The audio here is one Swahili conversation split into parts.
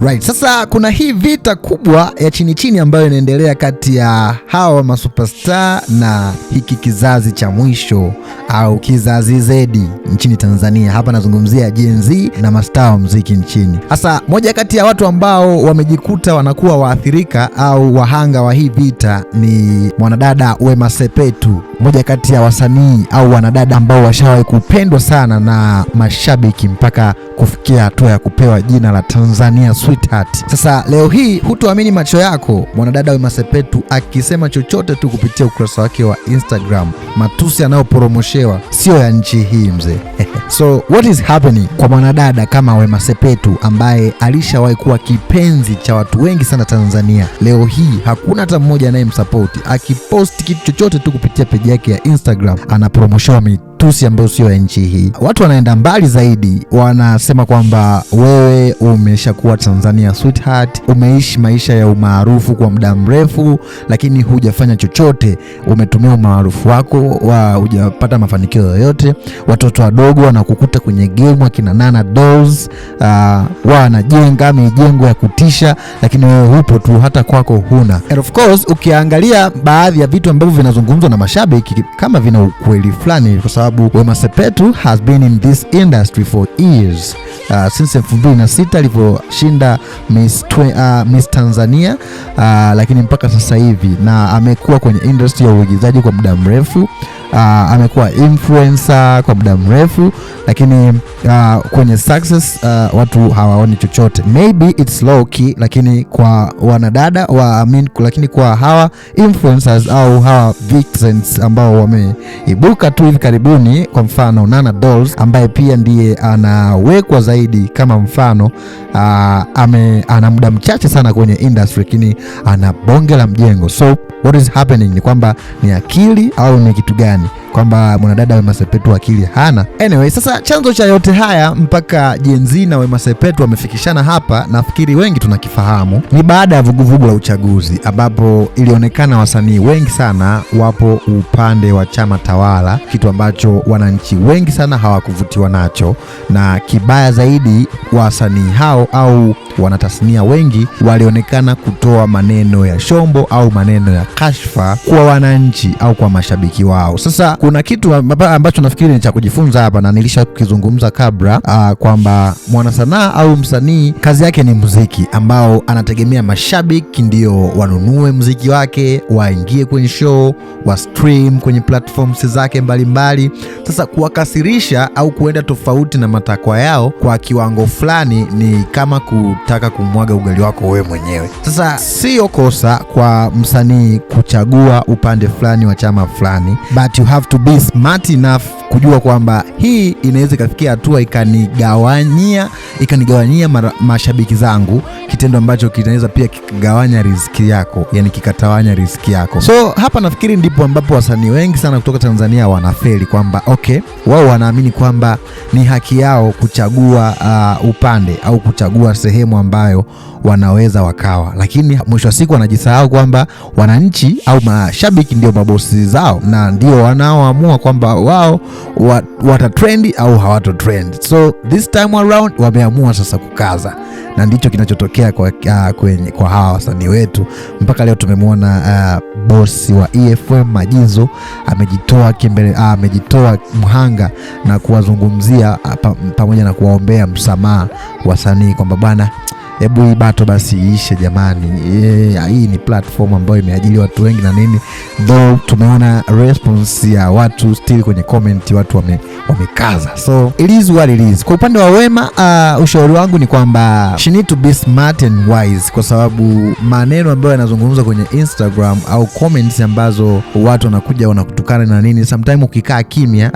Right, sasa kuna hii vita kubwa ya chini chini ambayo inaendelea kati ya hawa masuperstar na hiki kizazi cha mwisho au kizazi Z nchini Tanzania. Hapa nazungumzia Gen Z na mastaa wa muziki nchini. Sasa moja kati ya watu ambao wamejikuta wanakuwa waathirika au wahanga wa hii vita ni mwanadada Wema Sepetu, moja kati ya wasanii au wanadada ambao washawahi kupendwa sana na mashabiki mpaka kufikia hatua ya kupewa jina la Tanzania Sweetheart. Sasa leo hii hutoamini macho yako, mwanadada Wema Sepetu akisema chochote tu kupitia ukurasa wake wa Instagram, matusi anayoporomoshewa sio ya nchi hii mzee. So what is happening kwa mwanadada kama Wema Sepetu ambaye alishawahi kuwa kipenzi cha watu wengi sana Tanzania? Leo hii hakuna hata mmoja anayemsupport. Akipost kitu chochote tu kupitia page yake ya Instagram anaporomoshewa matusi ambayo sio ya nchi hii. Watu wanaenda mbali zaidi, wanasema kwamba wewe umeshakuwa Tanzania Sweetheart, umeishi maisha ya umaarufu kwa muda mrefu lakini hujafanya chochote. Umetumia umaarufu wako hujapata mafanikio yoyote. Watoto wadogo wanakukuta kwenye game akina Nana Dolls, wanajenga mijengo ya kutisha lakini wewe hupo tu, hata kwako huna. And of course ukiangalia baadhi ya vitu ambavyo vinazungumzwa na mashabiki kama vina ukweli fulani, kwa sababu Wema Sepetu has been in this industry for years, since 2006 alivyoshinda Miss Tanzania, lakini mpaka sasa hivi, na amekuwa kwenye industry ya uigizaji kwa muda mrefu. Amekuwa influencer kwa muda mrefu, lakini kwenye success watu hawaoni chochote. Maybe it's low key, lakini kwa wanadada lakini kwa hawa influencers au hawa vixens ambao wameibuka tu hivi karibuni, kwa mfano Nana Dolls ambaye pia ndiye anawekwa zaidi kama mfano, ana muda mchache sana kwenye industry lakini ana bonge la mjengo. So what is happening ni kwamba ni akili au ni kitu gani kwamba mwanadada Wema Sepetu akili hana? Anyway, sasa chanzo cha yote haya mpaka Gen Z na Wema Sepetu wamefikishana hapa, nafikiri wengi tunakifahamu. Ni baada ya vuguvugu la uchaguzi ambapo ilionekana wasanii wengi sana wapo upande wa chama tawala, kitu ambacho wananchi wengi sana hawakuvutiwa nacho, na kibaya zaidi wasanii hao au wanatasnia wengi walionekana kutoa maneno ya shombo au maneno ya kashfa kwa wananchi au kwa mashabiki wao. Sasa kuna kitu ambacho nafikiri ni cha kujifunza hapa, na nilisha kukizungumza kabla, kwamba mwanasanaa au msanii kazi yake ni muziki ambao anategemea mashabiki ndio wanunue muziki wake, waingie kwenye show, wa stream kwenye platforms zake mbalimbali. Sasa kuwakasirisha au kuenda tofauti na matakwa yao kwa kiwango fulani ni kama kutaka kumwaga ugali wako wewe mwenyewe. Sasa sio kosa kwa msanii kuchagua upande fulani wa chama fulani, but you have to be smart enough kujua kwamba hii inaweza kufikia hatua ikanigawanyia mashabiki zangu, kitendo ambacho kinaweza pia kikagawanya riziki yako, yani kikatawanya riziki yako. So hapa nafikiri ndipo ambapo wasanii wengi sana kutoka Tanzania wanafeli, kwamba okay, wao wanaamini kwamba ni haki yao kuchagua upande au kuchagua sehemu ambayo wanaweza wakawa, lakini mwisho wa siku wanajisahau kwamba wananchi au mashabiki ndio mabosi zao na ndio wanaoamua kwamba wao watatrendi au hawatotrend. So this time around wameamua sasa kukaza, na ndicho kinachotokea kwa hawa wasanii wetu. Mpaka leo tumemwona bosi wa EFM Majizo amejitoa mhanga na kuwazungumzia pamoja na kuwaombea msamaha wasanii kwamba bwana, hebu hii bato basi iishe jamani. Hii ni platform ambayo imeajili watu wengi na nini. Though tumeona response ya watu still kwenye comment watu wamekaza. So it is what it is. Kwa upande wa Wema, ushauri wangu ni kwamba she need to be smart and wise, kwa sababu maneno ambayo yanazungumzwa kwenye Instagram au comments ambazo watu wanakuja wanakutukana na nini, sometimes ukikaa kimya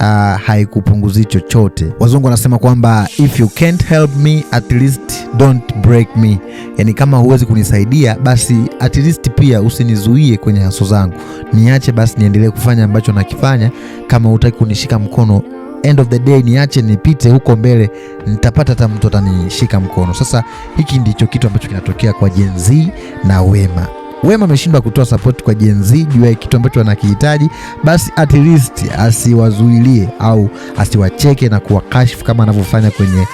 haikupunguzi chochote. Wazungu wanasema kwamba if you can't help me at least don't break me. Yani kama huwezi kunisaidia basi at least pia usinizuie kwenye haso zangu, niache basi niendelee kufanya ambacho nakifanya. Kama hutaki kunishika mkono, end of the day niache nipite huko mbele, nitapata hata mtu atanishika mkono. Sasa hiki ndicho kitu ambacho kinatokea kwa Gen Z na Wema. Wema ameshindwa kutoa support kwa Gen Z juu ya kitu ambacho wanakihitaji, basi at least asiwazuilie au asiwacheke na kuwakashifu kama anavyofanya kwenye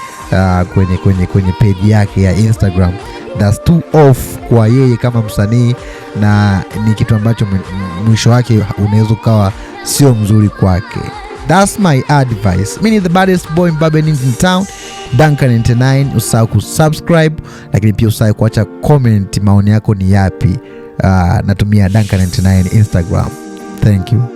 kwenye page yake ya Instagram. That's too off kwa yeye kama msanii, na ni kitu ambacho mwisho wake unaweza ukawa sio mzuri kwake. That's my advice. Mimi ni the baddest boy Mbabe in town, Duncan99. Usahau kusubscribe, lakini pia usahau kuacha comment, maoni yako ni yapi. Natumia Duncan99 Instagram. Thank you.